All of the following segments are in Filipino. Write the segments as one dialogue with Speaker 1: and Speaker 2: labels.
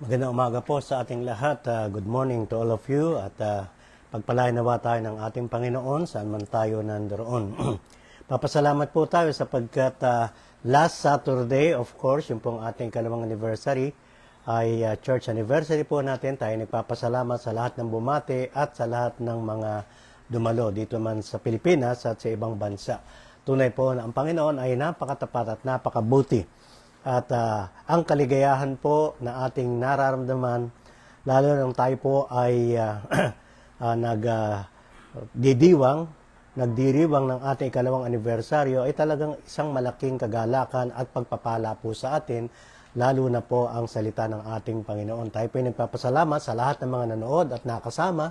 Speaker 1: Magandang umaga po sa ating lahat. Good morning to all of you at pagpalain nawa tayo ng ating Panginoon saan man tayo nandoon. Papasalamat po tayo sapagkat last Saturday, of course, yung pong ating kalawang anniversary ay church anniversary po natin. Tayo nagpapasalamat sa lahat ng bumati at sa lahat ng mga dumalo dito man sa Pilipinas at sa ibang bansa. Tunay po na ang Panginoon ay napakatapat at napakabuti. At ang kaligayahan po na ating nararamdaman, lalo nang tayo po ay nagdiriwang ng ating ikalawang anibersaryo, ay talagang isang malaking kagalakan at pagpapala po sa atin, lalo na po ang salita ng ating Panginoon. Tayo po ay nagpapasalamat sa lahat ng mga nanood at nakasama,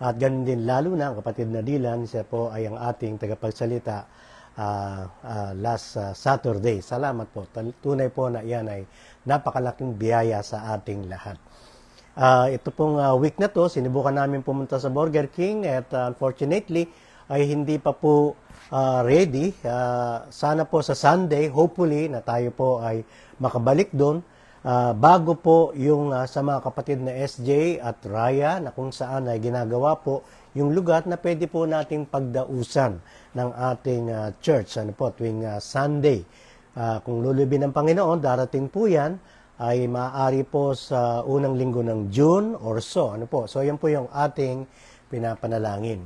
Speaker 1: at ganun din lalo na ang kapatid na Dylan, siya po ay ang ating tagapagsalita last Saturday. Salamat po. Tunay po na iyan ay napakalaking biyaya sa ating lahat. Ito pong week na to, sinubukan namin pumunta sa Burger King at unfortunately ay hindi pa po ready. Sana po sa Sunday, hopefully na tayo po ay makabalik doon. Bago po yung sa mga kapatid na SJ at Raya na kung saan ay ginagawa po yung lugar na pwede po nating pagdausan ng ating church tuwing Sunday. Kung lulubin ng Panginoon, darating po yan ay maaari po sa unang linggo ng June or so. So yan po yung ating pinapanalangin.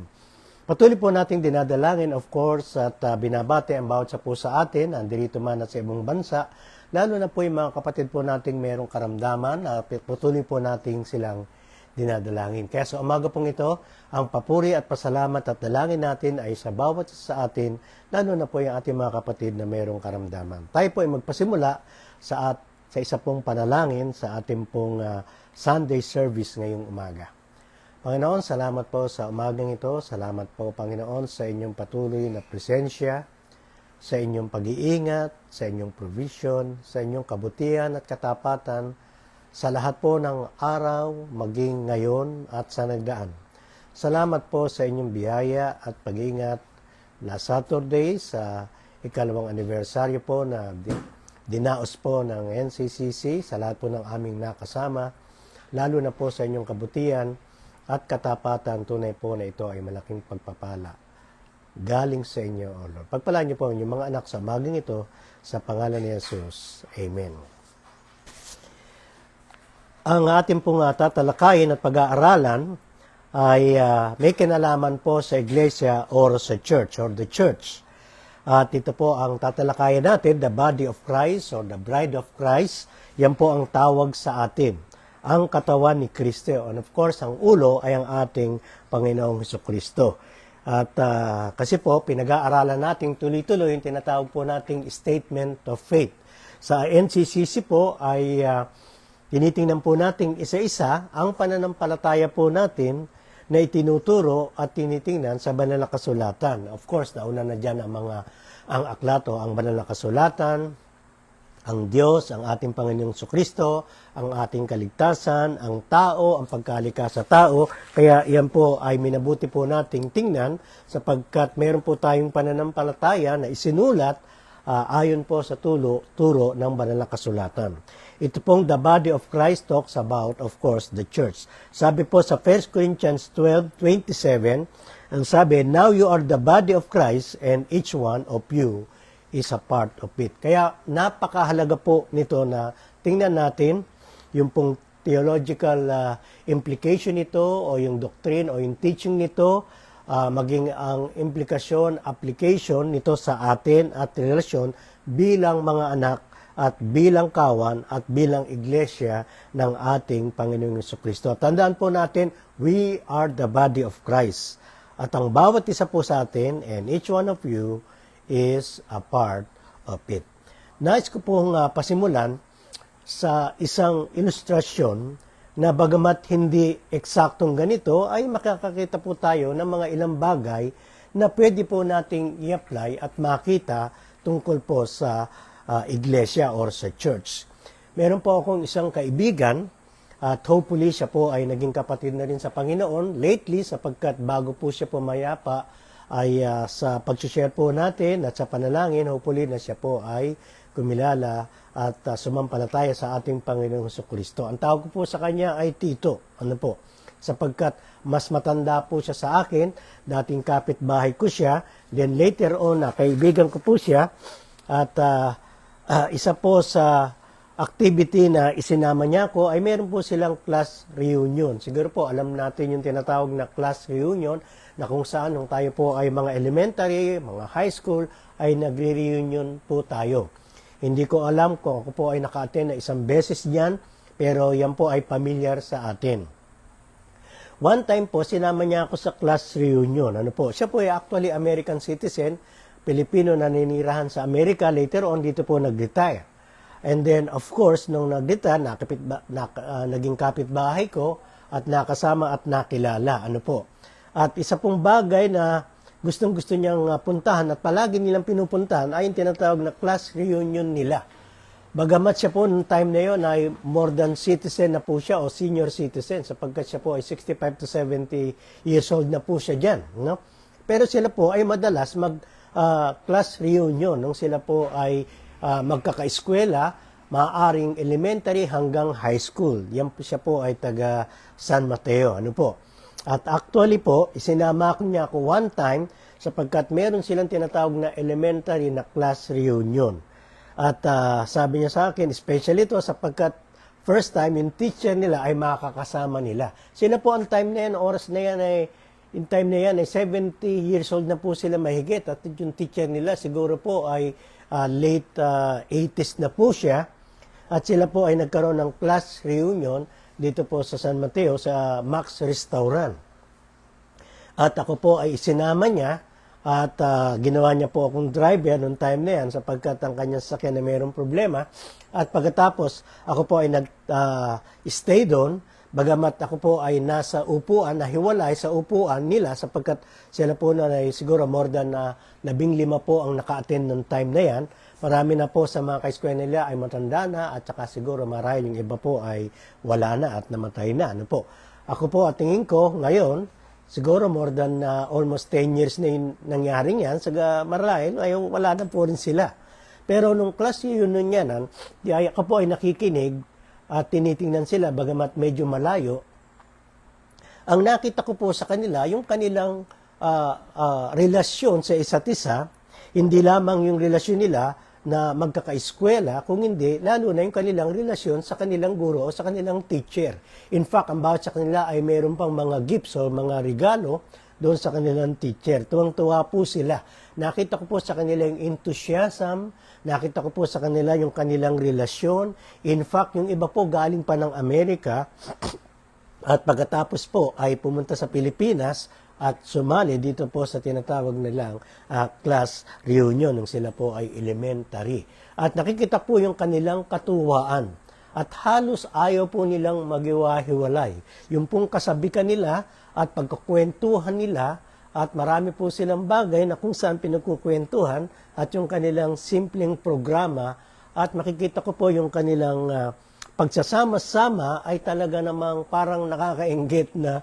Speaker 1: Patuloy po nating dinadalangin, of course, at binabati ang bawat sa po sa atin, andirito man at sa ibang bansa, lalo na po yung mga kapatid po nating merong karamdaman, patuloy po nating silang dinadalangin. Kaya sa umaga pong ito, ang papuri at pasalamat at dalangin natin ay sa bawat sa atin, lalo na po yung ating mga kapatid na merong karamdaman. Tayo po ay magpasimula sa isa pong panalangin sa ating pong Sunday service ngayong umaga. Panginoon, salamat po sa umagang ito. Salamat po, Panginoon, sa inyong patuloy na presensya, sa inyong pag-iingat, sa inyong provision, sa inyong kabutihan at katapatan, sa lahat po ng araw, maging ngayon at sa nagdaan. Salamat po sa inyong biyaya at pag-iingat last Saturday sa ikalawang anibersaryo po na dinaos po ng NCCC, sa lahat po ng aming nakasama, lalo na po sa inyong kabutihan at katapatan. Tunay po na ito ay malaking pagpapala galing sa inyo, O Lord. Pagpalaan niyo po ang inyong mga anak sa maging ito sa pangalan ni Jesus. Amen. Ang ating pong tatalakayin at pag-aaralan ay may kinalaman po sa iglesia or sa church or the church. At ito po ang tatalakayin natin, the body of Christ or the bride of Christ. Yan po ang tawag sa atin, ang katawan ni Kristo. And of course, ang ulo ay ang ating Panginoong Hesukristo. At kasi po, pinag-aaralan natin tuloy-tuloy yung tinatawag po nating statement of faith. Sa NCCC po ay tinitingnan po natin isa-isa ang pananampalataya po natin na itinuturo at tinitingnan sa banal na kasulatan. Of course, nauna na dyan ang aklato, ang banal na kasulatan, ang Diyos, ang ating Panginoong Jesucristo, ang ating kaligtasan, ang tao, ang pagkalika sa tao. Kaya yan po ay minabuti po nating tingnan sapagkat meron po tayong pananampalataya na isinulat ayon po sa turo ng banal na kasulatan. Ito pong the body of Christ talks about, of course, the church. Sabi po sa 1 Corinthians 12:27, ang sabi, now you are the body of Christ and each one of you is a part of it. Kaya napakahalaga po nito na tingnan natin yung pong theological implication nito o yung doctrine o yung teaching nito, maging ang implikasyon, application nito sa atin at relasyon bilang mga anak at bilang kawan at bilang iglesia ng ating Panginoong Jesucristo. Tandaan po natin, we are the body of Christ. At ang bawat isa po sa atin and each one of you is a part of it. Nais ko pong pasimulan sa isang ilustrasyon na bagamat hindi eksaktong ganito, ay makakakita po tayo ng mga ilang bagay na pwede po nating i-apply at makita tungkol po sa iglesia or sa church. Meron po akong isang kaibigan at hopefully siya po ay naging kapatid na rin sa Panginoon lately sapagkat bago po siya pumayapa ay sa pag-share po natin at sa panalangin, hopefully na siya po ay kumilala at sumampalataya sa ating Panginoong Jesucristo. Ang tawag ko po sa kanya ay Tito. Ano po? Sapagkat mas matanda po siya sa akin, dating kapitbahay ko siya, then later on, kaibigan ko po siya, at isa po sa activity na isinama niya ko ay meron po silang class reunion. Siguro po alam natin yung tinatawag na class reunion na kung saan nung tayo po ay mga elementary, mga high school, ay nagre-reunion po tayo. Hindi ko alam kung ako po ay naka-attend na isang beses niyan, pero yan po ay familiar sa atin. One time po, sinama niya ako sa class reunion. Ano po? Siya po ay actually American citizen, Pilipino na naninirahan sa Amerika. Later on, dito po nag-retire. And then, of course, nung nag-retire, naging kapitbahay ko at nakasama at nakilala. Ano po? At isa pong bagay na gustong-gusto niyang puntahan at palagi nilang pinupuntahan ay yung tinatawag na class reunion nila. Bagamat siya po noong time na yun ay more than citizen na po siya o senior citizen sapagkat siya po ay 65 to 70 years old na po siya dyan. No? Pero sila po ay madalas mag-class reunion nung sila po ay magkakaeskwela, maaaring elementary hanggang high school. Yan po siya po ay taga San Mateo. Ano po? At actually po, isinama niya ako one time sapagkat meron silang tinatawag na elementary na class reunion. At sabi niya sa akin, especially ito sapagkat first time yung teacher nila ay makakasama nila. Sila po ang time na yan, oras na yan ay, in time na yan ay 70 years old na po sila mahigit. At yung teacher nila siguro po ay late 80s na po siya. At sila po ay nagkaroon ng class reunion dito po sa San Mateo sa Max Restaurant. At ako po ay isinama niya at ginawa niya po akong driver noong time na yan sapagkat ang kanyang sasakyan na mayroong problema. At pagkatapos ako po ay nag-stay doon, bagamat ako po ay nasa upuan, nahiwalay sa upuan nila sapagkat sila po na ay siguro more than 15 po ang naka-attend noong time na yan. Marami na po sa mga kaeskwela nila ay matanda na at saka siguro marahil yung iba po ay wala na at namatay na. Ano po? Ako po at tingin ko ngayon, siguro more than almost 10 years na yung nangyaring yan, marahil ay wala na po rin sila. Pero nung class reunion yan, ako po ay nakikinig at tinitingnan sila bagamat medyo malayo. Ang nakita ko po sa kanila, yung kanilang relasyon sa isa't isa, hindi lamang yung relasyon nila na magkakaeskwela, kung hindi, lalo na yung kanilang relasyon sa kanilang guro o sa kanilang teacher. In fact, ang bawat sa kanila ay mayroon pang mga gifts o mga regalo doon sa kanilang teacher. Tuwang-tuwa po sila. Nakita ko po sa kanila yung enthusiasm, nakita ko po sa kanila yung kanilang relasyon. In fact, yung iba po galing pa ng Amerika at pagkatapos po ay pumunta sa Pilipinas at sumali dito po sa tinatawag nilang class reunion nung sila po ay elementary. At nakikita po yung kanilang katuwaan. At halos ayaw po nilang magiwahiwalay. Yung pong kasabikan nila at pagkukwentuhan nila at marami po silang bagay na kung saan pinagkukwentuhan at yung kanilang simpleng programa at makikita ko po yung kanilang pagsasama-sama ay talaga namang parang nakakainggit na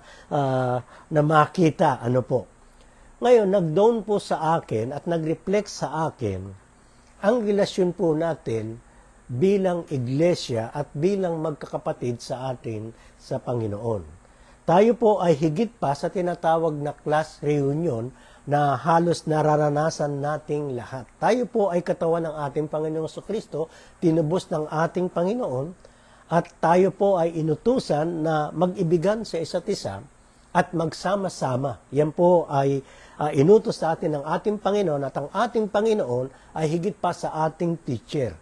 Speaker 1: makita. Ano po? Ngayon, nag-dawn po sa akin at nag-reflect sa akin ang relasyon po natin bilang iglesia at bilang magkakapatid sa atin sa Panginoon. Tayo po ay higit pa sa tinatawag na class reunion na halos nararanasan nating lahat. Tayo po ay katawan ng ating Panginoong Jesucristo, tinubos ng ating Panginoon, at tayo po ay inutusan na mag-ibigan sa isa't isa at magsama-sama. Yan po ay inutos sa atin ng ating Panginoon at ang ating Panginoon ay higit pa sa ating teacher.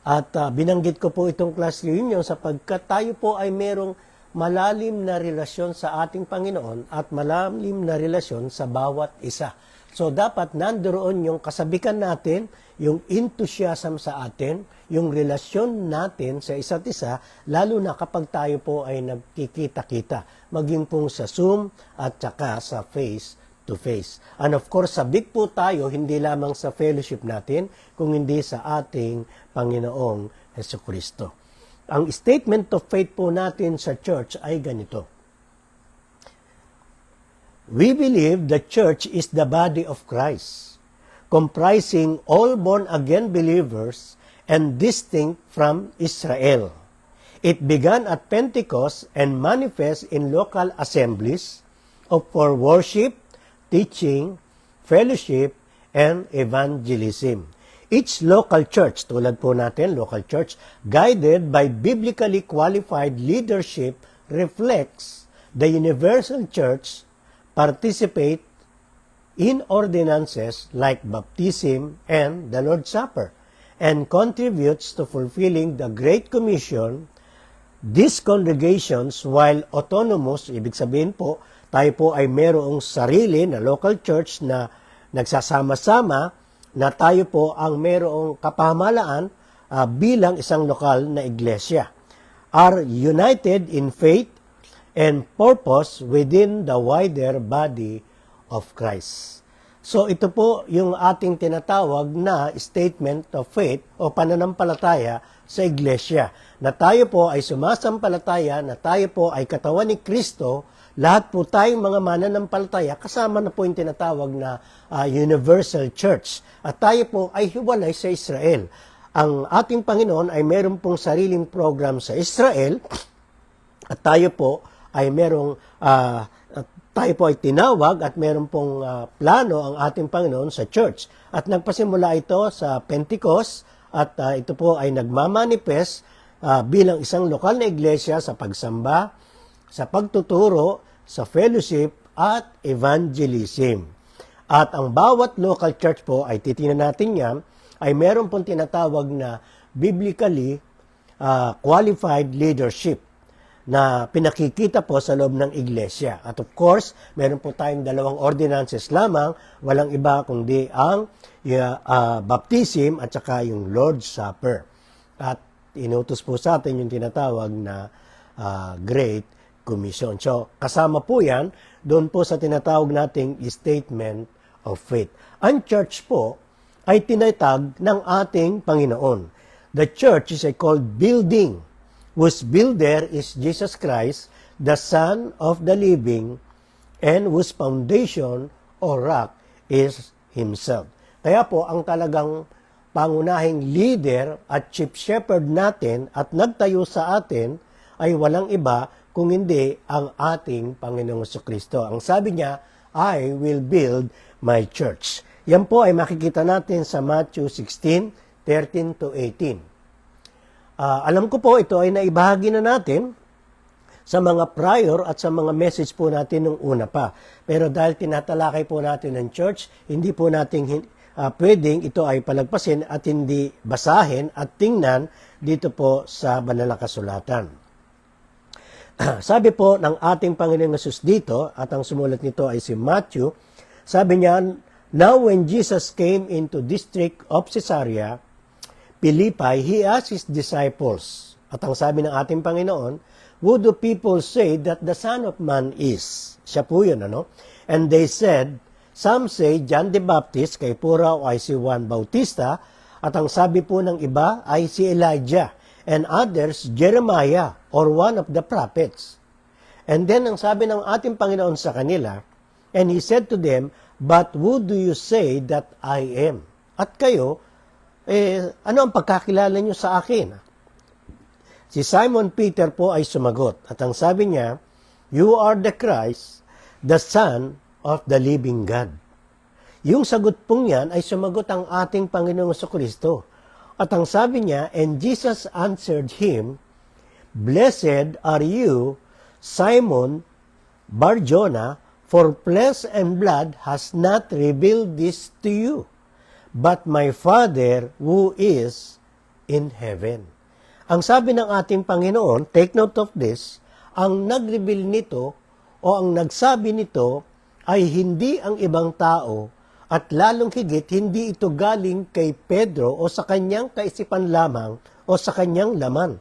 Speaker 1: At binanggit ko po itong class reunion sapagkat tayo po ay merong malalim na relasyon sa ating Panginoon at malalim na relasyon sa bawat isa. So dapat nandoon yung kasabikan natin, yung enthusiasm sa atin, yung relasyon natin sa isa't isa, lalo na kapag tayo po ay nagkikita-kita, maging pong sa Zoom at saka sa face-to-face. And of course, sabik po tayo hindi lamang sa fellowship natin, kung hindi sa ating Panginoong Jesucristo. Ang statement of faith po natin sa church ay ganito. We believe the church is the body of Christ, comprising all born-again believers and distinct from Israel. It began at Pentecost and manifests in local assemblies for worship, teaching, fellowship, and evangelism. Each local church, tulad po natin, local church, guided by biblically qualified leadership, reflects the universal church, participate in ordinances like baptism and the Lord's Supper, and contributes to fulfilling the Great Commission. These congregations, while autonomous, ibig sabihin po, tayo po ay mayroong sarili na local church na nagsasama-sama, na tayo po ang mayroong kapamahalaan bilang isang lokal na iglesia, are united in faith and purpose within the wider body of Christ. So ito po yung ating tinatawag na statement of faith o pananampalataya sa iglesia, na tayo po ay sumasampalataya, na tayo po ay katawan ni Kristo. Lahat po tayong mga mananampalataya, kasama na po yung tinatawag na universal church. At tayo po ay hiwalay sa Israel. Ang ating Panginoon ay meron pong sariling program sa Israel, at tayo po ay tayo po ay tinawag at meron pong plano ang ating Panginoon sa church. At nagpasimula ito sa Pentecost, at ito po ay nagmamanifest bilang isang lokal na iglesia sa pagsamba, sa pagtuturo, sa fellowship, at evangelism. At ang bawat local church po, ay titingnan natin yan, ay meron pong tinatawag na biblically qualified leadership na pinakikita po sa loob ng iglesia. At of course, meron po tayong dalawang ordinances lamang, walang iba kundi ang baptism at saka yung Lord's Supper. At inutos po sa atin yung tinatawag na Great Commission. So, kasama po yan doon po sa tinatawag nating statement of faith. Ang church po ay tinatag ng ating Panginoon. The church is a called building, whose builder is Jesus Christ, the Son of the living, and whose foundation or rock is Himself. Kaya po, ang talagang pangunahing leader at chief shepherd natin at nagtayo sa atin ay walang iba kung hindi ang ating Panginoong Jesucristo. Ang sabi niya, I will build my church. Yan po ay makikita natin sa Matthew 16:13 to 18. Alam ko po ito ay naibahagi na natin sa mga prior at sa mga message po natin nung una pa. Pero dahil tinatalakay po natin ng church, hindi po natin pwedeng ito ay palagpasin at hindi basahin at tingnan dito po sa banal na kasulatan. Sabi po ng ating Panginoong Hesus dito, at ang sumulat nito ay si Matthew, sabi niya, Now when Jesus came into district of Caesarea Philippi, He asked His disciples, at ang sabi ng ating Panginoon, Who do people say that the Son of Man is? Siya po yun, ano? And they said, Some say John the Baptist, kay pura o ay si Juan Bautista, at ang sabi po ng iba ay si Elijah, and others, Jeremiah, or one of the prophets. And then, ang sabi ng ating Panginoon sa kanila, and He said to them, But who do you say that I am? At kayo, ano ang pagkakilala nyo sa akin? Si Simon Peter po ay sumagot, at ang sabi niya, You are the Christ, the Son of the living God. Yung sagot pong yan ay sumagot ang ating Panginoong Jesucristo. At ang sabi niya, and Jesus answered him, Blessed are you, Simon Bar-Jonah, for flesh and blood has not revealed this to you, but my Father who is in heaven. Ang sabi ng ating Panginoon, take note of this, ang nag-reveal nito o ang nagsabi nito ay hindi ang ibang tao, at lalong higit, hindi ito galing kay Pedro o sa kanyang kaisipan lamang o sa kanyang laman.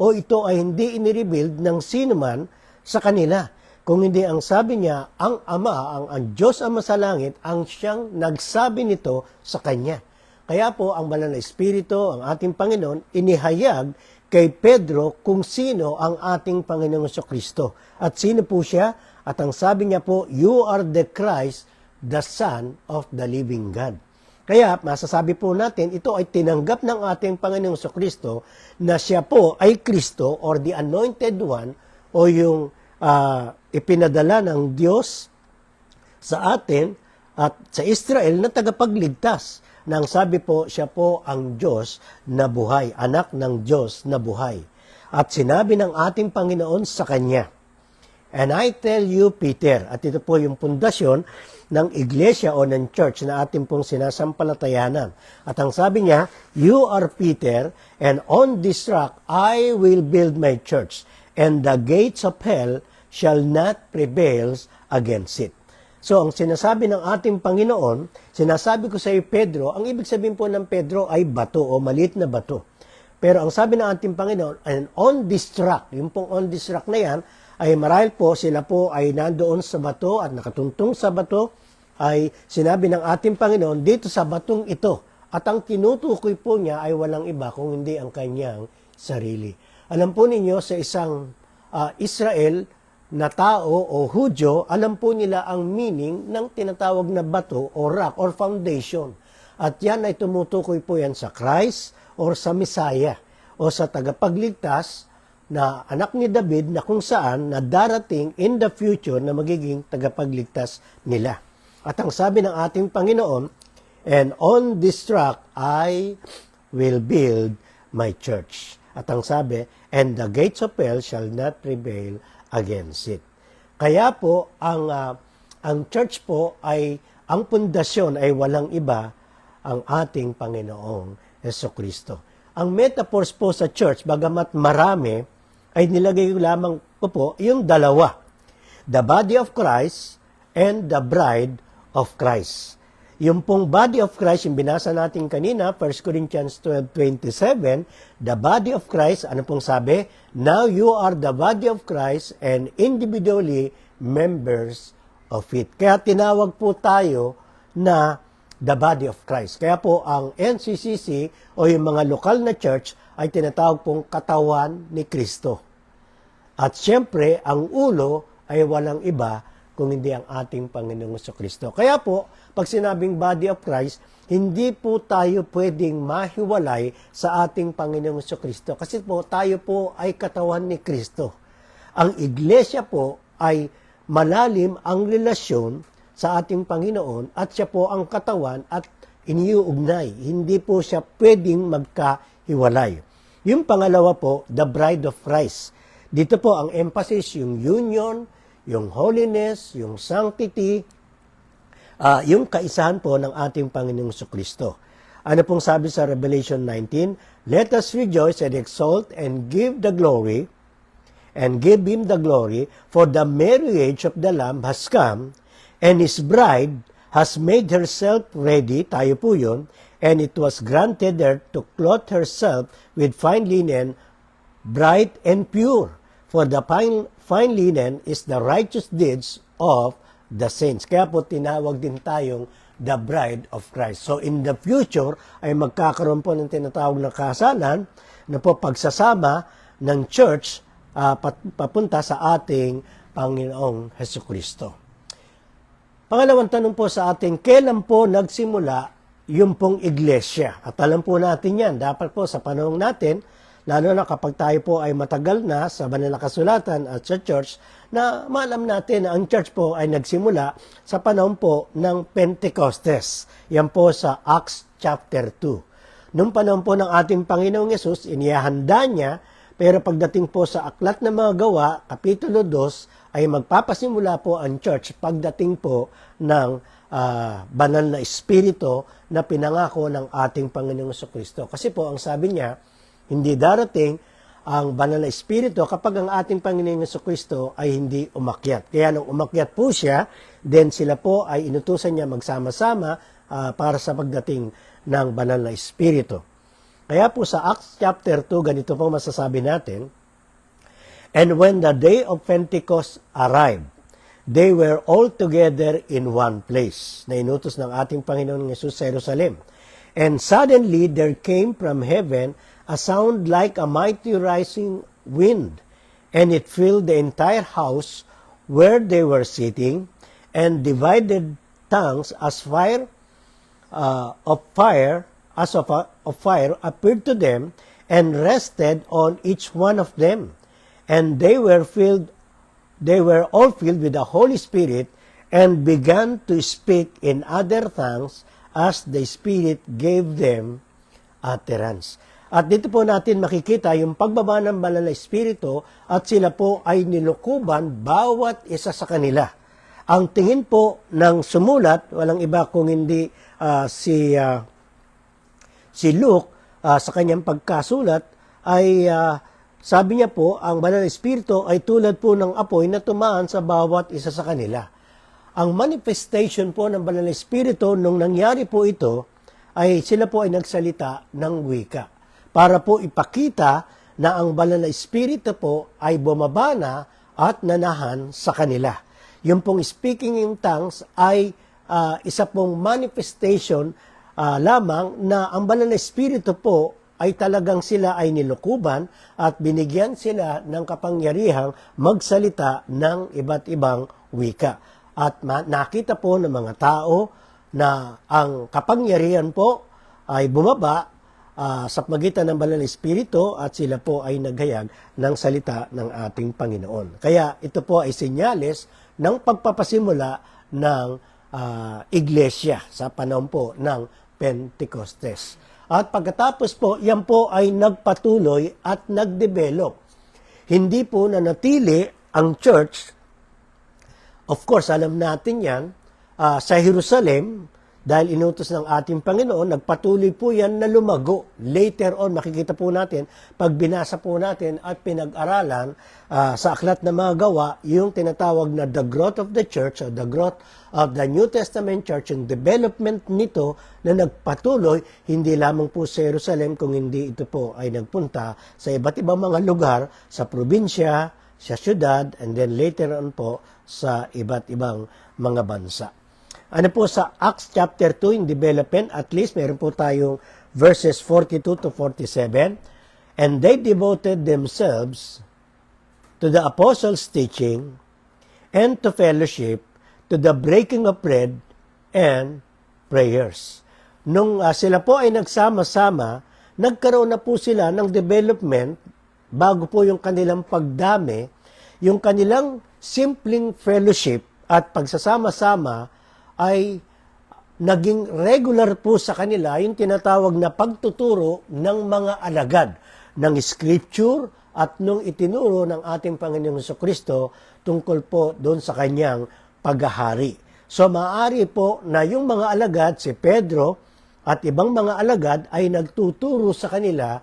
Speaker 1: O ito ay hindi inirevealed ng sino man sa kanila. Kung hindi ang sabi niya, ang Ama, ang Diyos Ama sa langit, ang siyang nagsabi nito sa kanya. Kaya po, ang Banal na Espiritu, ang ating Panginoon, inihayag kay Pedro kung sino ang ating Panginoong Jesucristo. At sino po siya? At ang sabi niya po, You are the Christ, the Son of the living God. Kaya masasabi po natin, ito ay tinanggap ng ating Panginoong Kristo na siya po ay Kristo or the Anointed One o yung ipinadala ng Diyos sa atin at sa Israel na tagapagligtas. Nang sabi po, siya po ang Diyos na buhay, anak ng Diyos na buhay. At sinabi ng ating Panginoon sa Kanya, "And I tell you, Peter," at ito po yung pundasyon ng iglesia o ng church na ating pong sinasampalatayanan. At ang sabi niya, "You are Peter, and on this rock I will build my church, and the gates of hell shall not prevail against it." So, ang sinasabi ng ating Panginoon, sinasabi ko sa iyo, Pedro, ang ibig sabihin po ng Pedro ay bato o maliit na bato. Pero ang sabi ng ating Panginoon, and on this rock, yung pong on this rock na yan, ay marahil po sila po ay nandoon sa bato at nakatuntong sa bato, ay sinabi ng ating Panginoon dito sa batong ito. At ang tinutukoy po niya ay walang iba kung hindi ang kanyang sarili. Alam po ninyo sa isang Israel na tao o Hudyo, alam po nila ang meaning ng tinatawag na bato o rock or foundation. At yan ay tumutukoy po yan sa Christ or sa Messiah o sa tagapagligtas na anak ni David na kung saan na darating in the future na magiging tagapagligtas nila. At ang sabi ng ating Panginoon, "And on this rock I will build my church." At ang sabi, "And the gates of hell shall not prevail against it." Kaya po, ang church po ay, ang pundasyon ay walang iba, ang ating Panginoong Jesucristo. Ang metaphors po sa church, bagamat marami, ay nilagay ko lamang po yung dalawa. The body of Christ and the bride of Christ. Yung pong body of Christ, yung binasa natin kanina, 1 Corinthians 12:27, the body of Christ, ano pong sabi? Now you are the body of Christ and individually members of it. Kaya tinawag po tayo na the body of Christ. Kaya po ang NCCC o yung mga lokal na church ay tinatawag pong katawan ni Kristo. At siyempre, ang ulo ay walang iba kung hindi ang ating Panginoong Kristo. Kaya po, pag sinabing body of Christ, hindi po tayo pwedeng mahiwalay sa ating Panginoong Kristo. Kasi po, tayo po ay katawan ni Kristo. Ang iglesia po ay malalim ang relasyon sa ating Panginoon at siya po ang katawan at iniuugnay. Hindi po siya pwedeng magkahiwalay. Yung pangalawa po, the bride of Christ. Dito po ang emphasis, yung union, yung holiness, yung sanctity, yung kaisahan po ng ating Panginoong Kristo. Ano pong sabi sa Revelation 19? "Let us rejoice and exult and give the glory, and give Him the glory, for the marriage of the Lamb has come, and His bride has made herself ready," tayo po yun, "and it was granted her to clothe herself with fine linen, bright and pure. For the fine linen is the righteous deeds of the saints." Kaya po tinawag din tayong the bride of Christ. So in the future ay magkakaroon po ng tinatawag na kasalan na po pagsasama ng church papunta sa ating Panginoong Jesucristo. Pangalawang tanong po sa atin, kailan po nagsimula yung pong iglesia? At alam po natin yan, dapat po sa panahon natin, lalo na kapag tayo po ay matagal na sa banal na kasulatan at sa church, na maalam natin na ang church po ay nagsimula sa panahon po ng Pentecostes. Yan po sa Acts chapter 2. Noong panahon po ng ating Panginoong Yesus, inihahanda niya, pero pagdating po sa Aklat ng mga Gawa, Kapitulo 2, ay magpapasimula po ang church pagdating po ng banal na espiritu na pinangako ng ating Panginoong Kristo. Kasi po ang sabi niya, hindi darating ang banal na espiritu kapag ang ating Panginoong Kristo ay hindi umakyat. Kaya nung umakyat po siya, then sila po ay inutusan niya magsama-sama para sa pagdating ng banal na espiritu. Kaya po sa Acts chapter 2, ganito po masasabi natin, "And when the day of Pentecost arrived, they were all together in one place." Na inutos ng ating Panginoon Jesus sa Jerusalem. "And suddenly there came from heaven a sound like a mighty rising wind, and it filled the entire house where they were sitting, and divided tongues as fire of fire, of fire appeared to them and rested on each one of them. And they were all filled with the Holy Spirit and began to speak in other tongues as the Spirit gave them utterance. At dito po natin makikita yung pagbaba ng banal na Espiritu at sila po ay nilukuban bawat isa sa kanila. Ang tingin po ng sumulat, walang iba kung hindi si Luke sa kanyang pagkasulat, ay sabi niya po, ang banal na Espiritu ay tulad po ng apoy na tumaan sa bawat isa sa kanila. Ang manifestation po ng banal na Espiritu, nung nangyari po ito, ay sila po ay nagsalita ng wika para po ipakita na ang banal na Espiritu po ay bumaba na at nanahan sa kanila. Yung pong speaking in tongues ay isa pong manifestation lamang na ang banal na Espiritu po ay talagang sila ay nilukuban at binigyan sila ng kapangyarihang magsalita ng iba't ibang wika. At nakita po ng mga tao na ang kapangyarihan po ay bumaba sa pagitan ng banal na Espiritu at sila po ay naghayag ng salita ng ating Panginoon. Kaya ito po ay senyales ng pagpapasimula ng iglesia sa panahon po ng Pentecostes. At pagkatapos po, yan po ay nagpatuloy at nagdevelop. Hindi po nanatili ang church. Of course, alam natin yan, sa Jerusalem, dahil inutos ng ating Panginoon, nagpatuloy po yan na lumago. Later on, makikita po natin, pag binasa po natin at pinag-aralan sa Aklat ng Mga Gawa, yung tinatawag na the growth of the church, or the growth of the New Testament church, yung development nito na nagpatuloy, hindi lamang po sa Jerusalem, kung hindi ito po ay nagpunta sa iba't ibang mga lugar, sa probinsya, sa syudad, and then later on po sa iba't ibang mga bansa. Ano po sa Acts chapter 2 in development, at least meron po tayong verses 42 to 47. And they devoted themselves to the apostles' teaching and to fellowship, to the breaking of bread and prayers. Nung sila po ay nagsama-sama, nagkaroon na po sila ng development bago po yung kanilang pagdami, yung kanilang simpleng fellowship at pagsasama-sama ay naging regular po sa kanila yung tinatawag na pagtuturo ng mga alagad ng Scripture at nung itinuro ng ating Panginoong Jesucristo tungkol po doon sa kanyang paghahari. So maaari po na yung mga alagad, si Pedro at ibang mga alagad ay nagtuturo sa kanila,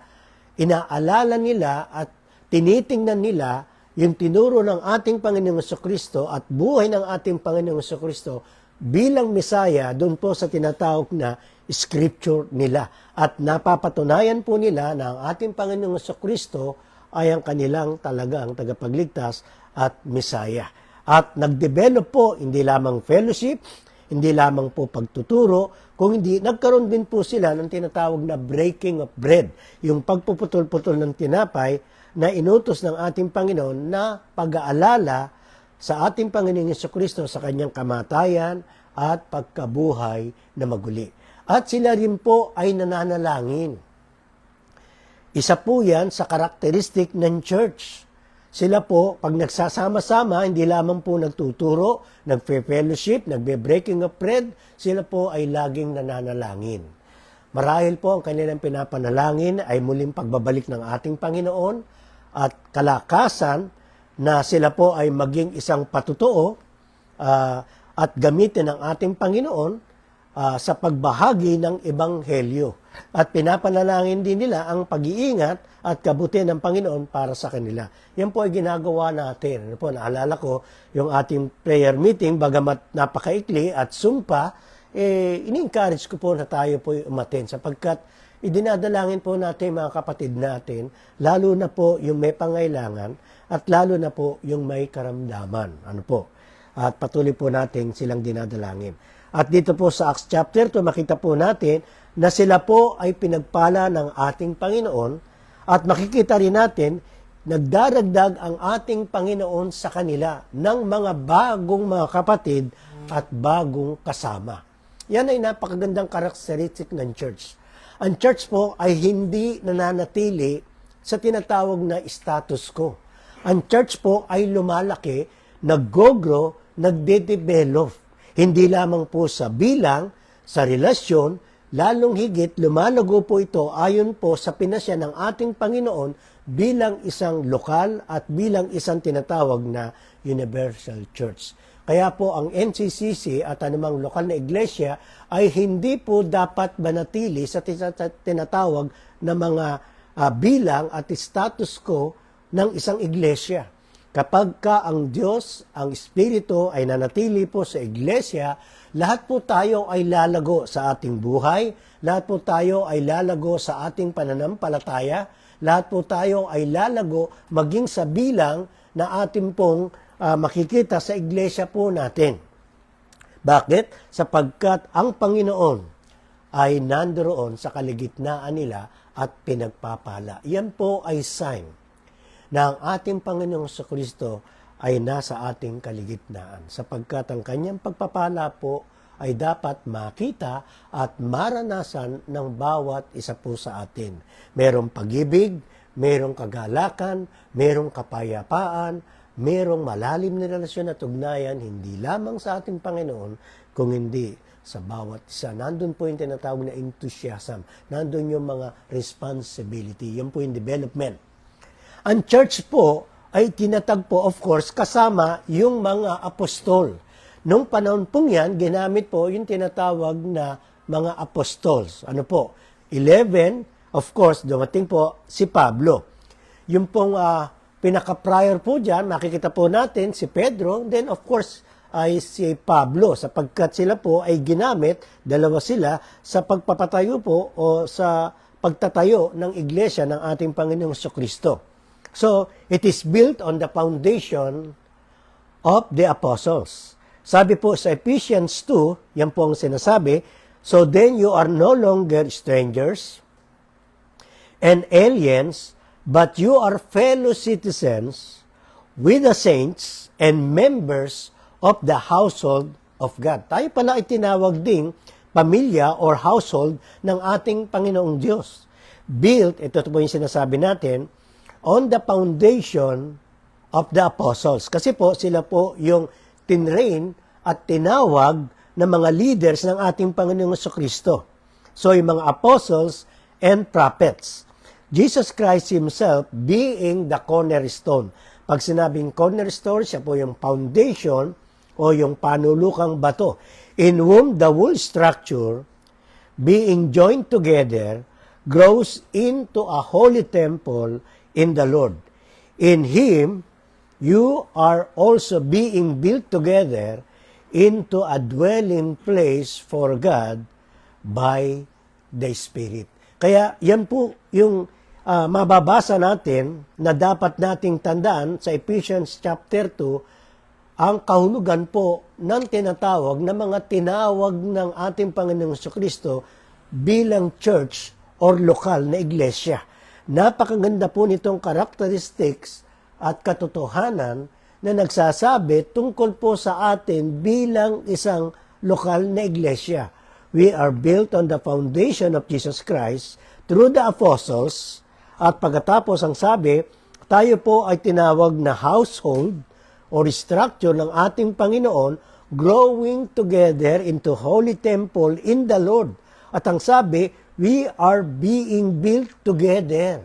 Speaker 1: inaalala nila at tinitingnan nila yung tinuro ng ating Panginoong Jesucristo at buhay ng ating Panginoong Jesucristo bilang Misaya doon po sa tinatawag na Scripture nila. At napapatunayan po nila na ang ating Panginoong Jesucristo ay ang kanilang talagang tagapagligtas at Misaya. At nagdevelop po hindi lamang fellowship, hindi lamang po pagtuturo, kung hindi, nagkaroon din po sila ng tinatawag na breaking of bread, yung pagpuputol-putol ng tinapay na inutos ng ating Panginoon na pag-aalala sa ating Panginoong Jesucristo sa kanyang kamatayan at pagkabuhay na maguli. At sila rin po ay nananalangin. Isa po yan sa karakteristik ng church. Sila po, pag nagsasama-sama, hindi lamang po nagtuturo, nagpe-fellowship, nagbe-breaking of bread, sila po ay laging nananalangin. Marahil po ang kanilang pinapanalangin ay muling pagbabalik ng ating Panginoon at kalakasan na sila po ay maging isang patutuo at gamitin ng ating Panginoon sa pagbahagi ng Ebanghelyo. At pinapanalangin din nila ang pag-iingat at kabutihan ng Panginoon para sa kanila. Yan po ay ginagawa natin. Ano po, naalala ko yung ating prayer meeting, bagamat napakaikli at sumpa, ini-encourage ko po na tayo po umaten sapagkat idinadalangin po natin mga kapatid natin, lalo na po yung may pangailangan at lalo na po yung may karamdaman. Ano po? At patuloy po natin silang dinadalangin. At dito po sa Acts chapter 2, makita po natin na sila po ay pinagpala ng ating Panginoon at makikita rin natin, nagdaragdag ang ating Panginoon sa kanila ng mga bagong mga kapatid at bagong kasama. Yan ay napakagandang karakteristik ng church. Ang church po ay hindi nananatili sa tinatawag na status quo. Ang church po ay lumalaki, nag-grow, nagde-develop. Hindi lamang po sa bilang, sa relasyon, lalong higit lumalago po ito ayon po sa pinasya ng ating Panginoon bilang isang lokal at bilang isang tinatawag na universal church. Kaya po ang NCCC at anumang lokal na iglesia ay hindi po dapat manatili sa tinatawag na mga bilang at status quo ng isang iglesia. Kapag ka ang Diyos, ang Espiritu ay nanatili po sa iglesia, lahat po tayo ay lalago sa ating buhay, lahat po tayo ay lalago sa ating pananampalataya, lahat po tayo ay lalago maging sa bilang na ating pong makikita sa iglesia po natin. Bakit? Sapagkat ang Panginoon ay nandoon sa kaligitnaan nila at pinagpapala. Yan po ay sign na ang ating Panginoong Kristo ay nasa ating kaligitnaan. Sapagkat ang kanyang pagpapala po ay dapat makita at maranasan ng bawat isa po sa atin. Merong pag-ibig, merong kagalakan, merong kapayapaan, merong malalim na relasyon at ugnayan, hindi lamang sa ating Panginoon, kung hindi sa bawat isa. Nandun po yung tinatawag na enthusiasm. Nandun yung mga responsibility. Yan po yung development. Ang church po ay tinatag po, of course, kasama yung mga apostol. Nung panahon pong yan, ginamit po yung tinatawag na mga apostols. Ano po? 11, of course, dumating po si Pablo. Yung pong pinaka-prior po dyan, makikita po natin si Pedro, then of course, ay si Pablo, sapagkat sila po ay ginamit, dalawa sila, sa pagpapatayo po o sa pagtatayo ng iglesia ng ating Panginoong Kristo. So, it is built on the foundation of the apostles. Sabi po sa Ephesians 2, yan po ang sinasabi, so then you are no longer strangers and aliens, but you are fellow citizens with the saints and members of the household of God. Tayo pala ay tinawag ding pamilya or household ng ating Panginoong Diyos. Built, ito po yung sinasabi natin, on the foundation of the apostles. Kasi po, sila po yung tinrain at tinawag ng mga leaders ng ating Panginoong Kristo. So, yung mga apostles and prophets. Jesus Christ Himself being the cornerstone. Pag sinabing cornerstone, siya po yung foundation o yung panulukang bato, in whom the whole structure, being joined together, grows into a holy temple in the Lord. In Him, you are also being built together into a dwelling place for God by the Spirit. Kaya yan po yung mababasa natin na dapat nating tandaan sa Ephesians chapter 2, ang kahulugan po ng tinatawag na mga tinawag ng ating Panginoong Kristo bilang church or lokal na iglesia. Napakaganda po nitong characteristics at katotohanan na nagsasabi tungkol po sa atin bilang isang lokal na iglesia. We are built on the foundation of Jesus Christ through the apostles, at pagkatapos ang sabi, tayo po ay tinawag na household or structure ng ating Panginoon, growing together into holy temple in the Lord. At ang sabi, we are being built together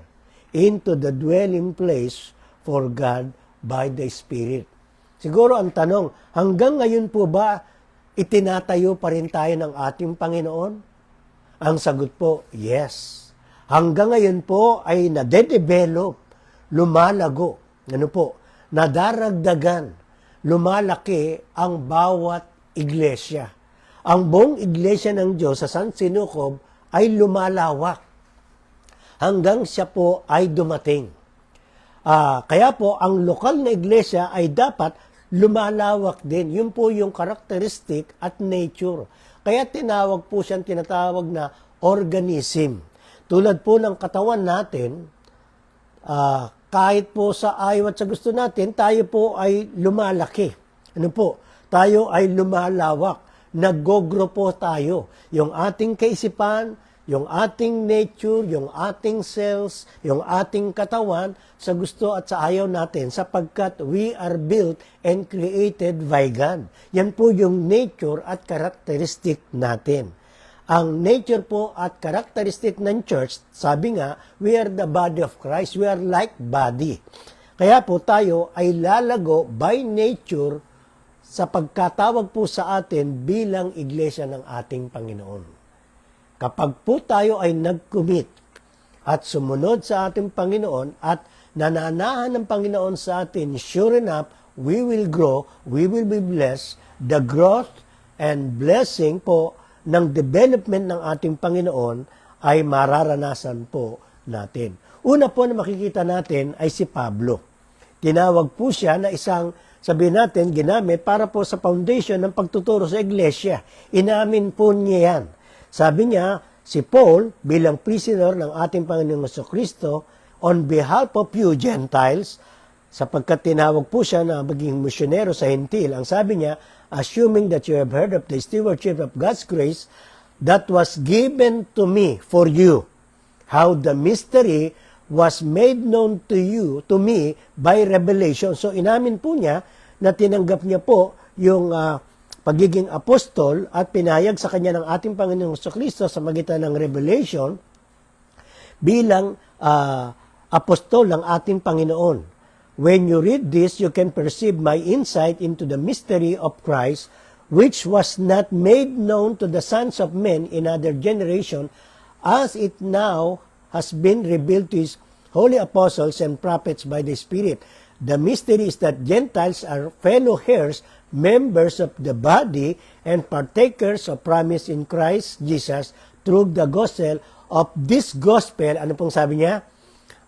Speaker 1: into the dwelling place for God by the Spirit. Siguro ang tanong, hanggang ngayon po ba itinatayo pa rin tayo ng ating Panginoon? Ang sagot po, yes. Hanggang ngayon po ay nade-develop, lumalago, nadaragdagan, lumalaki ang bawat iglesia. Ang buong iglesia ng Diyos sa San Sinukob ay lumalawak hanggang siya po ay dumating. Kaya po, ang lokal na iglesia ay dapat lumalawak din. Yun po yung characteristic at nature. Kaya tinawag po siyang tinatawag na organism. Tulad po ng katawan natin, kahit po sa ayaw at sa gusto natin, tayo po ay lumalaki. Tayo ay lumalawak. nag-grow po tayo. Yung ating kaisipan, yung ating nature, yung ating cells, yung ating katawan sa gusto at sa ayaw natin sapagkat we are built and created by God. Yan po yung nature at characteristic natin. Ang nature po at characteristic ng church, sabi nga, we are the body of Christ. We are like body. Kaya po tayo ay lalago by nature sa pagkatawag po sa atin bilang iglesia ng ating Panginoon. Kapag po tayo ay nag-commit at sumunod sa ating Panginoon at nananahan ng Panginoon sa atin, sure enough, we will grow, we will be blessed. The growth and blessing po ng development ng ating Panginoon ay mararanasan po natin. Una po na makikita natin ay si Pablo. Tinawag po siya na isang, sabihin natin, ginamit para po sa foundation ng pagtuturo sa iglesia. Inamin po niya yan. Sabi niya, si Paul, bilang prisoner ng ating Panginoong Jesucristo, on behalf of you Gentiles, sapagkat tinawag po siya na maging misyonero sa Hentil, ang sabi niya, assuming that you have heard of the stewardship of God's grace that was given to me for you, how the mystery was made known to you, to me, by revelation. So inamin po niya na tinanggap niya po yung pagiging apostol at pinahayag sa kanya ng ating Panginoong Jesucristo sa magitan ng revelation bilang apostol ng ating Panginoon. When you read this, you can perceive my insight into the mystery of Christ, which was not made known to the sons of men in other generation, as it now has been revealed to his holy apostles and prophets by the Spirit. The mystery is that Gentiles are fellow heirs, members of the body, and partakers of promise in Christ Jesus through the gospel of this gospel. Ano pong sabi niya?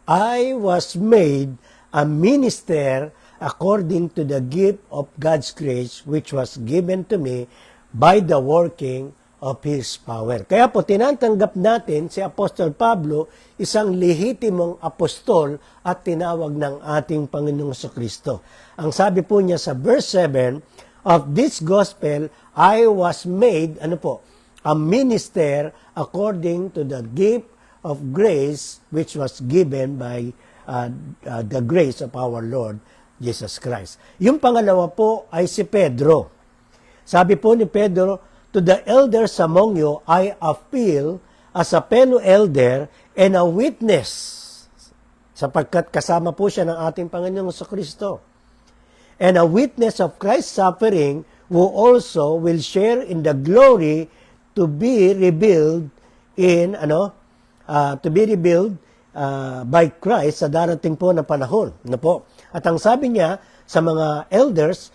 Speaker 1: I was made a minister according to the gift of God's grace which was given to me by the working of His power. Kaya po, tinatanggap natin si Apostol Pablo isang lehitimong apostol at tinawag ng ating Panginoong Jesucristo. Ang sabi po niya sa verse 7, of this gospel, I was made, a minister according to the gift of grace which was given by the grace of our Lord Jesus Christ. Yung pangalawa po ay si Pedro. Sabi po ni Pedro, to the elders among you, I appeal as a fellow elder and a witness, sapagkat kasama po siya ng ating Panginoong Jesucristo, and a witness of Christ's suffering, who also will share in the glory to be revealed by Christ sa darating po na panahon. At ang sabi niya sa mga elders,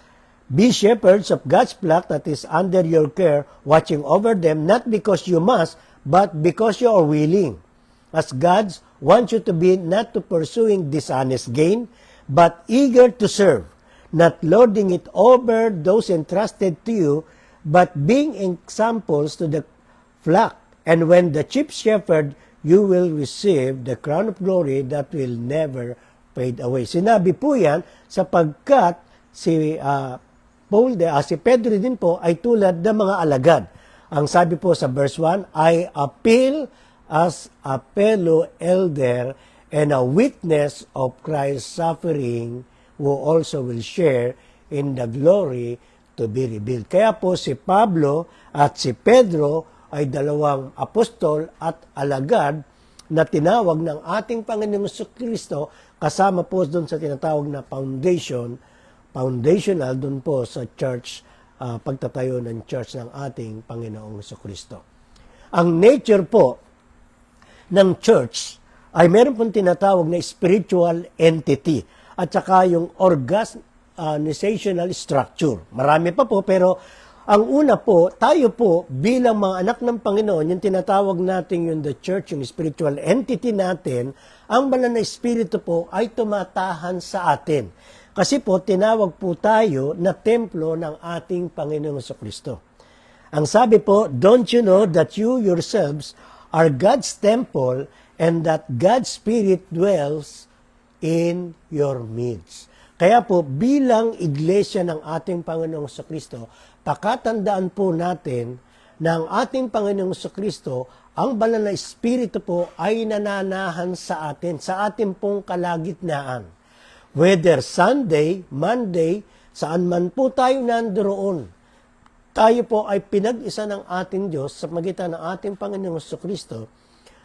Speaker 1: be shepherds of God's flock that is under your care, watching over them, not because you must, but because you are willing. As God wants you to be not to pursuing dishonest gain, but eager to serve, not lording it over those entrusted to you, but being examples to the flock. And when the chief shepherd, you will receive the crown of glory that will never fade away. Sinabi po yan sapagkat si Pedro din po ay tulad ng mga alagad. Ang sabi po sa verse 1, I appeal as a fellow elder and a witness of Christ's suffering, who also will share in the glory to be revealed. Kaya po si Pablo at si Pedro ay dalawang apostol at alagad na tinawag ng ating Panginoong Jesucristo, kasama po doon sa tinatawag na foundational doon po sa church, pagtatayo ng church ng ating Panginoong Jesucristo. Ang nature po ng church ay meron pong tinatawag na spiritual entity at saka yung organizational structure. Marami pa po, pero ang una po, tayo po bilang mga anak ng Panginoon, yung tinatawag natin yung the church, yung spiritual entity natin, ang banal na espiritu po ay tumatahan sa atin. Kasi po, tinawag po tayo na templo ng ating Panginoong Jesucristo. Ang sabi po, don't you know that you yourselves are God's temple and that God's Spirit dwells in your midst? Kaya po, bilang iglesia ng ating Panginoong Jesucristo, pakatandaan po natin na ang ating Panginoong Kristo, ang banal na Espiritu po ay nananahan sa atin, sa ating pong kalagitnaan. Whether Sunday, Monday, saan man po tayo nandoon, tayo po ay pinag-isa ng ating Diyos sa magitan ng ating Panginoong Kristo.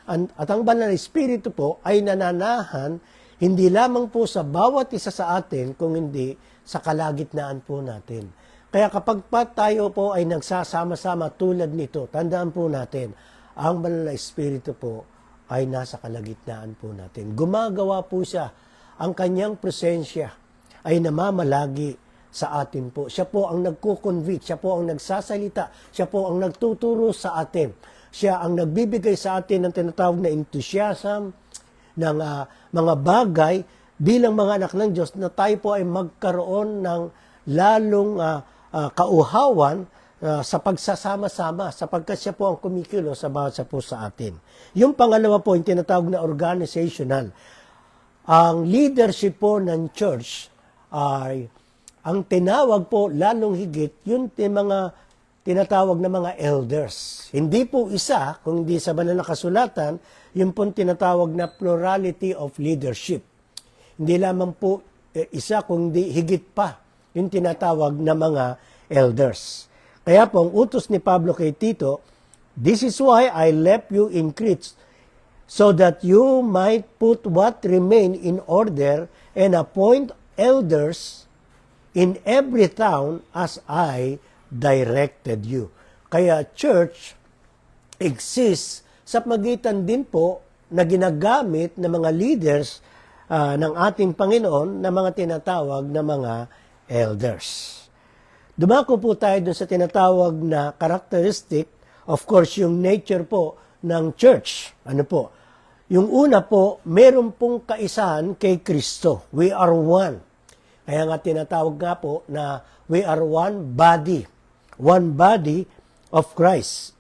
Speaker 1: At ang banal na Espiritu po ay nananahan hindi lamang po sa bawat isa sa atin, kung hindi sa kalagitnaan po natin. Kaya kapag pa tayo po ay nagsasama-sama tulad nito, tandaan po natin, ang banal na Espiritu po ay nasa kalagitnaan po natin. Gumagawa po siya. Ang kanyang presensya ay namamalagi sa atin po. Siya po ang nagko-convict, siya po ang nagsasalita, siya po ang nagtuturo sa atin. Siya ang nagbibigay sa atin ng tinatawag na enthusiasm, ng mga bagay bilang mga anak ng Diyos na tayo po ay magkaroon ng lalong kauhawan sa pagsasama-sama sapagkat siya po ang kumikilos sa bawat isa po sa atin. Yung pangalawa po, yung tinatawag na organizational. Ang leadership po ng church ay ang tinawag po lalong higit yung mga tinatawag na mga elders. Hindi po isa, kundi sa banal na kasulatan, yung po tinatawag na plurality of leadership. Hindi lamang po isa, kundi higit pa yung tinatawag na mga elders. Kaya po, ang utos ni Pablo kay Tito, "This is why I left you in Crete, so that you might put what remain in order and appoint elders in every town as I directed you." Kaya church exists sa pagitan din po na ginagamit ng mga leaders ng ating Panginoon na mga tinatawag na mga elders. Dumako po tayo dun sa tinatawag na characteristic, of course, yung nature po ng church. Ano po? Yung una po, meron pong kaisahan kay Kristo. We are one. Kaya nga tinatawag nga po na we are one body. One body of Christ.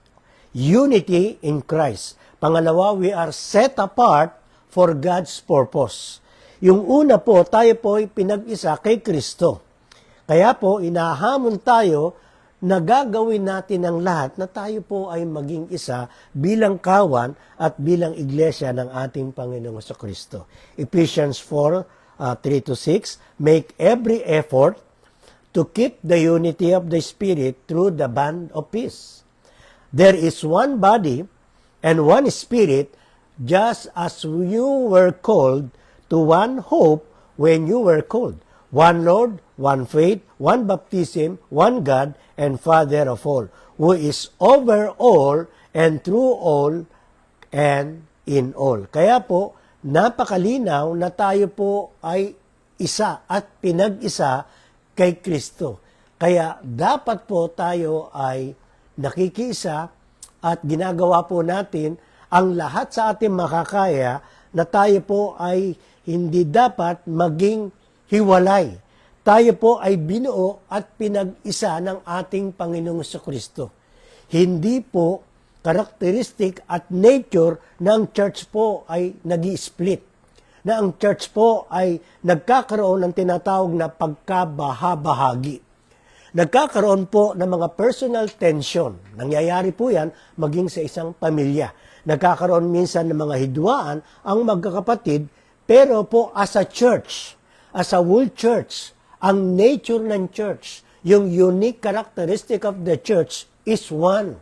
Speaker 1: Unity in Christ. Pangalawa, we are set apart for God's purpose. Yung una po, tayo po ay pinag-isa kay Kristo. Kaya po, inahamon tayo na gagawin natin ang lahat na tayo po ay maging isa bilang kawan at bilang iglesia ng ating Panginoong Kristo. Ephesians 4:3-6, "Make every effort to keep the unity of the Spirit through the bond of peace. There is one body and one Spirit, just as you were called to one hope when you were called. One Lord, one faith, one baptism, one God and Father of all, who is over all and through all and in all." Kaya po, napakalinaw na tayo po ay isa at pinag-isa kay Kristo. Kaya dapat po tayo ay nakikiisa at ginagawa po natin ang lahat sa ating makakaya na tayo po ay hindi dapat maging hiwalay. Tayo po ay binuo at pinag-isa ng ating Panginoong Kristo. Hindi po characteristic at nature ng church po ay nag-i-split. Na ang church po ay nagkakaroon ng tinatawag na pagkabahabahagi. Nagkakaroon po ng mga personal tension. Nangyayari po yan maging sa isang pamilya. Nagkakaroon minsan ng mga hidwaan ang magkakapatid, pero po as a church, as a whole church, ang nature ng church, yung unique characteristic of the church is one.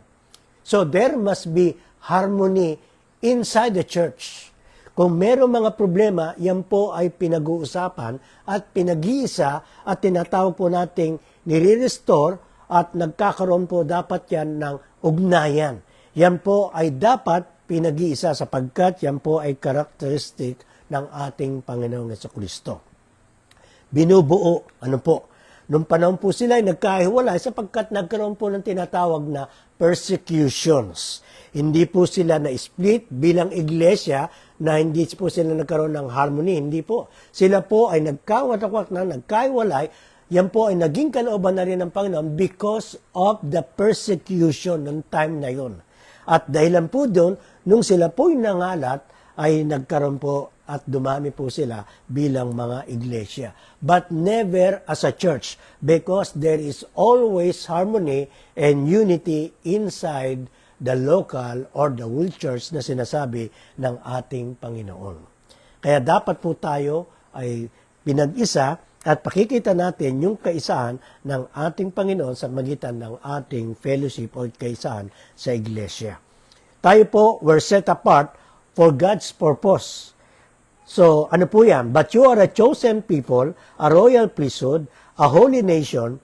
Speaker 1: So there must be harmony inside the church. Kung merong mga problema, yan po ay pinag-uusapan at pinag-iisa at tinatawag po nating nire-restore at nagkakaroon po dapat yan ng ugnayan. Yan po ay dapat pinag-iisa sapagkat yan po ay characteristic ng ating Panginoong Jesucristo. Binubuo, ano po? Nung panahon po sila ay nagkahiwalay sapagkat nagkaroon po ng tinatawag na persecutions. Hindi po sila na-split bilang iglesia na hindi po sila nagkaroon ng harmony. Hindi po. Sila po ay nagkawatak na, nagkahiwalay. Yan po ay naging kalooban na rin ng Panginoon because of the persecution ng time na yun. At dahilan po doon, nung sila po nangalat, ay nagkaroon po at dumami po sila bilang mga iglesia. But never as a church, because there is always harmony and unity inside the local or the whole church na sinasabi ng ating Panginoon. Kaya dapat po tayo ay pinag-isa at pakikita natin yung kaisahan ng ating Panginoon sa magitan ng ating fellowship o kaisahan sa iglesia. Tayo po were set apart for God's purpose. So, ano po yan? But you are a chosen people, a royal priesthood, a holy nation,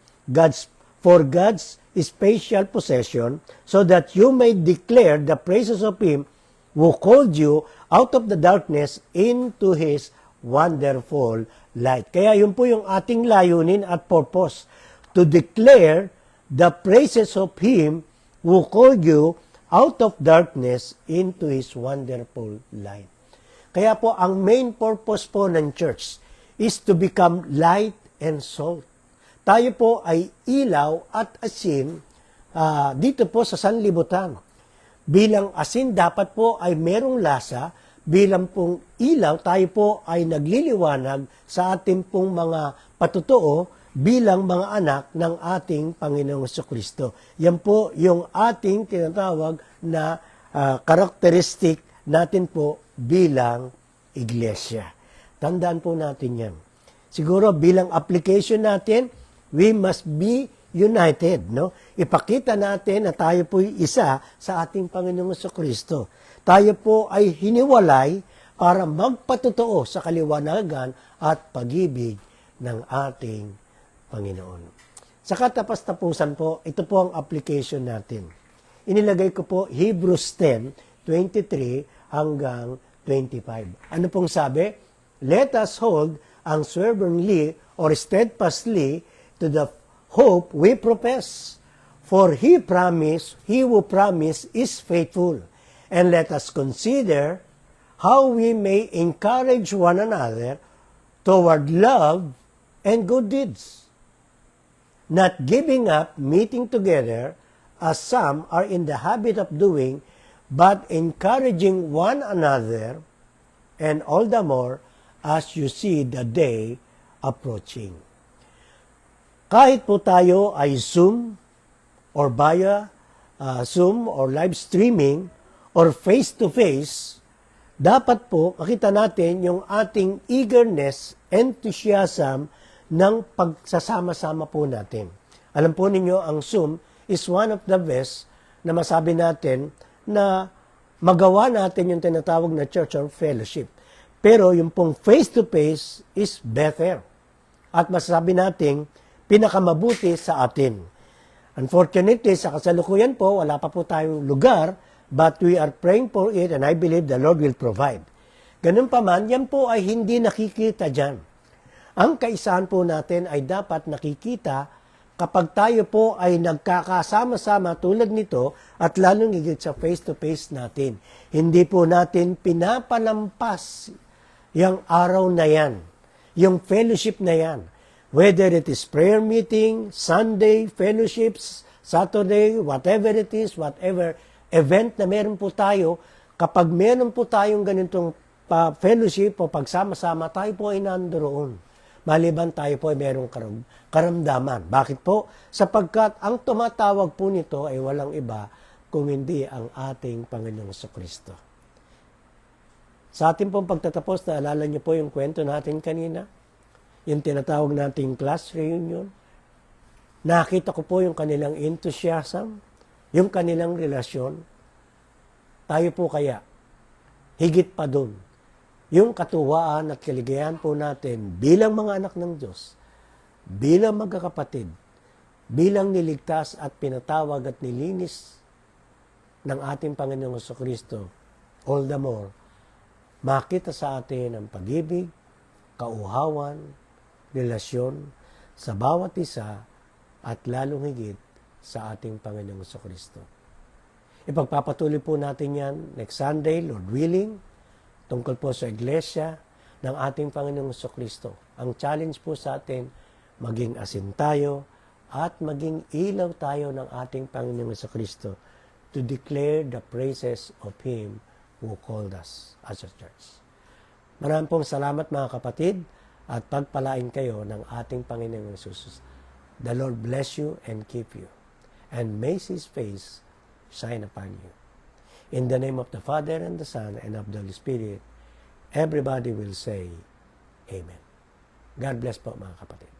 Speaker 1: for God's special possession, so that you may declare the praises of Him who called you out of the darkness into His wonderful light. Kaya yun po yung ating layunin at purpose, to declare the praises of Him who called you out of darkness into His wonderful light. Kaya po, ang main purpose po ng church is to become light and salt. Tayo po ay ilaw at asin dito po sa sanlibutan. Bilang asin, dapat po ay merong lasa. Bilang pong ilaw, tayo po ay nagliliwanag sa ating pong mga patutuo bilang mga anak ng ating Panginoong Jesucristo. Yan po yung ating tinatawag na karakteristik natin po bilang iglesia. Tandaan po natin yan. Siguro bilang application natin, we must be united. No? Ipakita natin na tayo po isa sa ating Panginoong Jesucristo. Tayo po ay hiniwalay para magpatotoo sa kaliwanagan at pag-ibig ng ating Panginoon. Sa katapas-tapusan po, ito po ang application natin. Inilagay ko po Hebrews 10:23 hanggang 25. Ano pong sabi? Let us hold unswervingly or steadfastly to the hope we profess. For He who promised is faithful. And let us consider how we may encourage one another toward love and good deeds, not giving up meeting together as some are in the habit of doing, but encouraging one another, and all the more as you see the day approaching. Kahit po tayo ay Zoom or via Zoom or live streaming or face-to-face, dapat po makita natin yung ating eagerness, enthusiasm ng pagsasama-sama po natin. Alam po ninyo, ang Zoom is one of the best na masabi natin na magawa natin yung tinatawag na church or fellowship. Pero yung pong face-to-face is better. At masasabi natin, pinakamabuti sa atin. Unfortunately, sa kasalukuyan po, wala pa po tayong lugar, but we are praying for it and I believe the Lord will provide. Ganun pa man, yan po ay hindi nakikita dyan. Ang kaisahan po natin ay dapat nakikita kapag tayo po ay nagkakasama-sama tulad nito at lalong higit sa face-to-face natin. Hindi po natin pinapalampas yung araw na yan, yung fellowship na yan. Whether it is prayer meeting, Sunday, fellowships, Saturday, whatever it is, whatever event na meron po tayo, kapag meron po tayong ganitong fellowship o pagsama-sama, tayo po ay nandoon. Maliban tayo po ay merong karamdaman. Bakit po? Sapagkat ang tumatawag po nito ay walang iba kung hindi ang ating Panginoong Jesucristo. Sa ating pong pagtatapos, naalala niyo po yung kwento natin kanina? Yung tinatawag nating class reunion. Nakita ko po yung kanilang enthusiasm, yung kanilang relasyon. Tayo po kaya, higit pa dun, yung katuwaan at kaligayahan po natin bilang mga anak ng Diyos, bilang magkakapatid, bilang niligtas at pinatawag at nilinis ng ating Panginoong Jesucristo, all the more, makita sa atin ang pag-ibig, kauhawan, relasyon sa bawat isa at lalong higit sa ating Panginoong Jesucristo. Ipagpapatuloy po natin yan next Sunday, Lord willing, tungkol po sa iglesia ng ating Panginoong Jesucristo. Ang challenge po sa atin, maging asin tayo at maging ilaw tayo ng ating Panginoong Jesucristo to declare the praises of Him who called us as a church. Maraming pong salamat mga kapatid at pagpalain kayo ng ating Panginoong Hesus. The Lord bless you and keep you, and may His face shine upon you. In the name of the Father, and the Son, and of the Holy Spirit, everybody will say, Amen. God bless po mga kapatid.